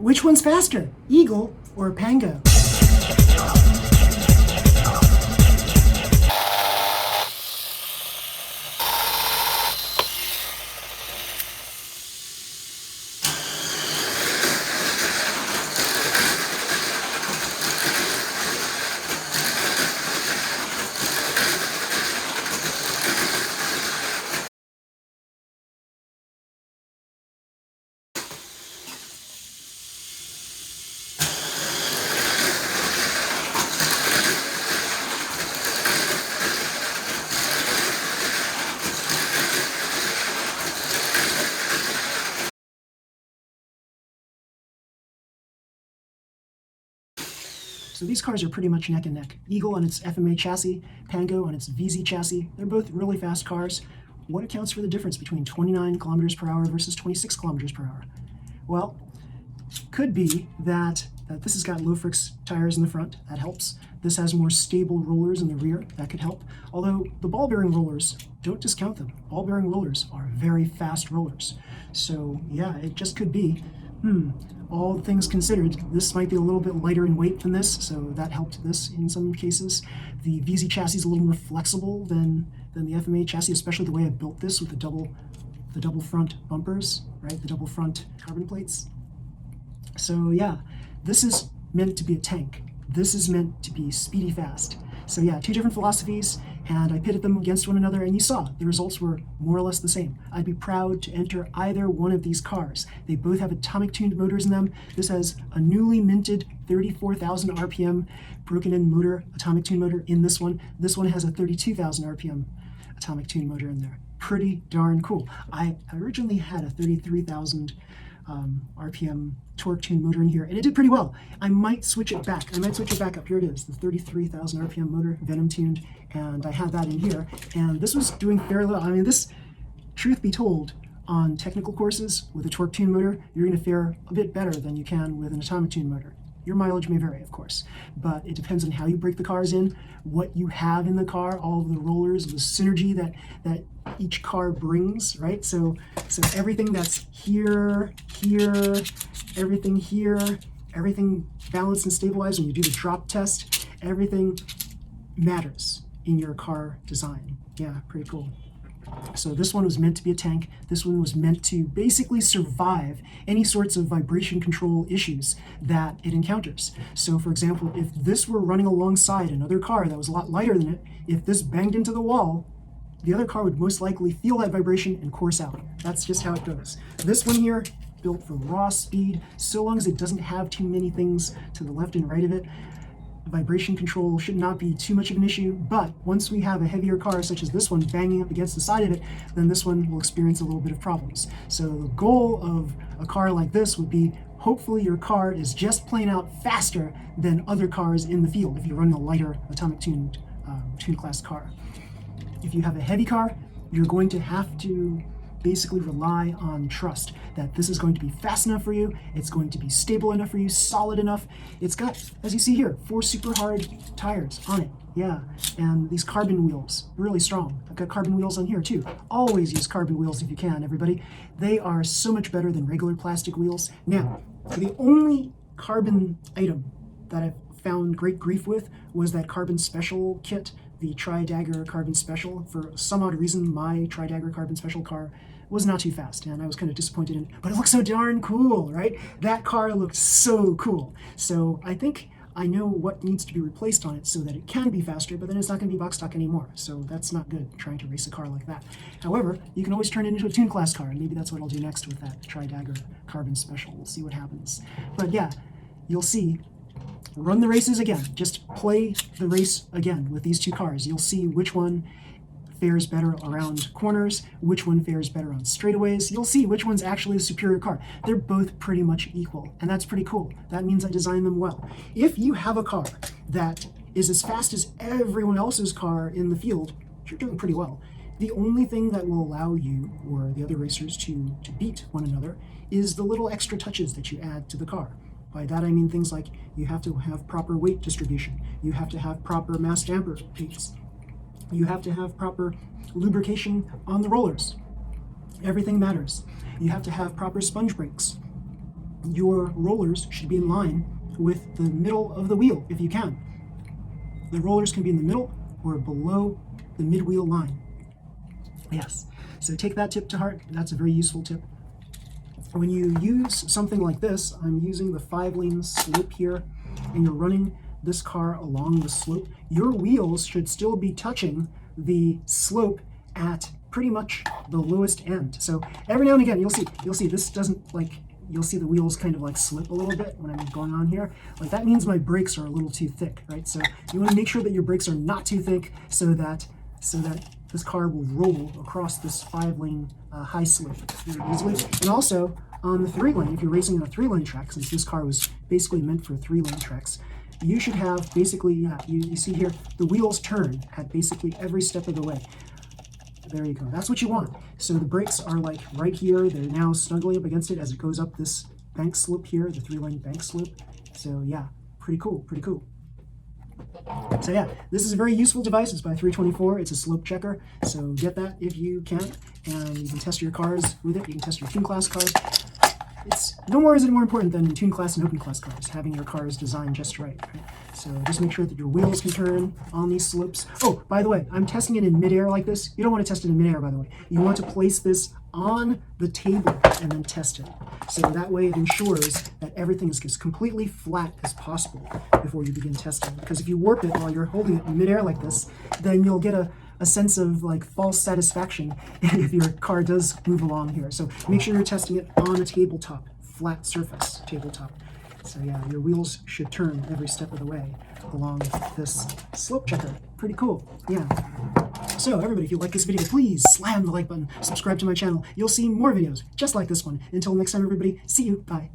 Which one's faster, Eagle or Pango? So these cars are pretty much neck and neck. Eagle on its FMA chassis, Pango on its VZ chassis. They're both really fast cars. What accounts for the difference between 29 kilometers per hour versus 26 kilometers per hour? Well, could be that this has got low friction tires in the front. That helps. This has more stable rollers in the rear. That could help. Although the ball bearing rollers, don't discount them. Ball bearing rollers are very fast rollers. So yeah, it just could be. All things considered, this might be a little bit lighter in weight than this, so that helped this in some cases. The VZ chassis is a little more flexible than the FMA chassis, especially the way I built this with the double front bumpers, right? The double front carbon plates. So yeah, this is meant to be a tank. This is meant to be speedy fast. So yeah, two different philosophies, and I pitted them against one another, and you saw the results were more or less the same. I'd be proud to enter either one of these cars. They both have atomic tuned motors in them. This has a newly minted 34,000 RPM broken in motor, atomic tuned motor in this one. This one has a 32,000 RPM atomic tuned motor in there. Pretty darn cool. I originally had a 33,000 RPM torque tuned motor in here, and it did pretty well. I might switch it back. I might switch it back up. Here it is, the 33,000 RPM motor, Venom tuned, and I had that in here, and this was doing fairly well. I mean, this, truth be told, on technical courses with a torque tuned motor, you're going to fare a bit better than you can with an atomic tuned motor. Your mileage may vary, of course, but it depends on how you break the cars in, what you have in the car, all of the rollers, the synergy that each car brings, right? So everything that's here, everything balanced and stabilized when you do the drop test, everything matters in your car design. Yeah, pretty cool. So this one was meant to be a tank. This one was meant to basically survive any sorts of vibration control issues that it encounters. So for example, if this were running alongside another car that was a lot lighter than it, if this banged into the wall, the other car would most likely feel that vibration and course out. That's just how it goes. This one here, built for raw speed, so long as it doesn't have too many things to the left and right of it, vibration control should not be too much of an issue. But once we have a heavier car such as this one banging up against the side of it, then this one will experience a little bit of problems. So the goal of a car like this would be, hopefully your car is just plain out faster than other cars in the field if you're running a lighter atomic tuned class car. If you have a heavy car, you're going to have to basically rely on trust that this is going to be fast enough for you, it's going to be stable enough for you, solid enough. It's got, as you see here, 4 super hard tires on it. Yeah, and these carbon wheels, really strong. I've got carbon wheels on here too. Always use carbon wheels if you can, everybody. They are so much better than regular plastic wheels. Now, the only carbon item that I've found great grief with was that Carbon Special kit, the Tri-Dagger Carbon Special. For some odd reason, my Tri-Dagger Carbon Special car was not too fast, and I was kind of disappointed in it, but it looks so darn cool, right? That car looked so cool. So I think I know what needs to be replaced on it so that it can be faster, but then it's not going to be box stock anymore. So that's not good, trying to race a car like that. However, you can always turn it into a tune class car, and maybe that's what I'll do next with that Tri-Dagger Carbon Special. We'll see what happens. But yeah, you'll see. Run the races again. Just play the race again with these two cars. You'll see which one fares better around corners, which one fares better on straightaways. You'll see which one's actually a superior car. They're both pretty much equal, and that's pretty cool. That means I designed them well. If you have a car that is as fast as everyone else's car in the field, you're doing pretty well. The only thing that will allow you or the other racers to beat one another is the little extra touches that you add to the car. By that I mean things like you have to have proper weight distribution, you have to have proper mass damper weights, you have to have proper lubrication on the rollers. Everything matters. You have to have proper sponge brakes. your rollers should be in line with the middle of the wheel if you can. The rollers can be in the middle or below the mid-wheel line. Yes, so take that tip to heart. That's a very useful tip. When you use something like this, I'm using the 5-lane slope here, and you're running this car along the slope, your wheels should still be touching the slope at pretty much the lowest end. So every now and again, you'll see this doesn't, like, you'll see the wheels kind of like slip a little bit when I'm going on here. Like, that means my brakes are a little too thick, right? So you want to make sure that your brakes are not too thick so that this car will roll across this 5-lane high slope very easily. And also on the 3-lane, if you're racing on a 3-lane track, since this car was basically meant for 3-lane tracks, you should have basically, you see here, the wheels turn at basically every step of the way. There you go. That's what you want. So the brakes are like right here. They're now snuggling up against it as it goes up this bank slope here, the 3-lane bank slope. So yeah, pretty cool, pretty cool. So yeah, this is a very useful device. It's by 324. It's a slope checker. So get that if you can, and you can test your cars with it. You can test your tune class cars. It's no more is it more important than in tune class and open class cars, having your cars designed just right. So just make sure that your wheels can turn on these slopes. Oh, by the way, I'm testing it in midair like this. You don't want to test it in midair, by the way. You want to place this on the table and then test it. So that way it ensures that everything is as completely flat as possible before you begin testing. Because if you warp it while you're holding it in midair like this, then you'll get a sense of like false satisfaction if your car does move along here. So make sure you're testing it on a tabletop, flat surface tabletop. So yeah, your wheels should turn every step of the way along this slope checker. Pretty cool, yeah. So everybody, if you like this video, please slam the like button, subscribe to my channel. You'll see more videos just like this one. Until next time, everybody, see you, bye.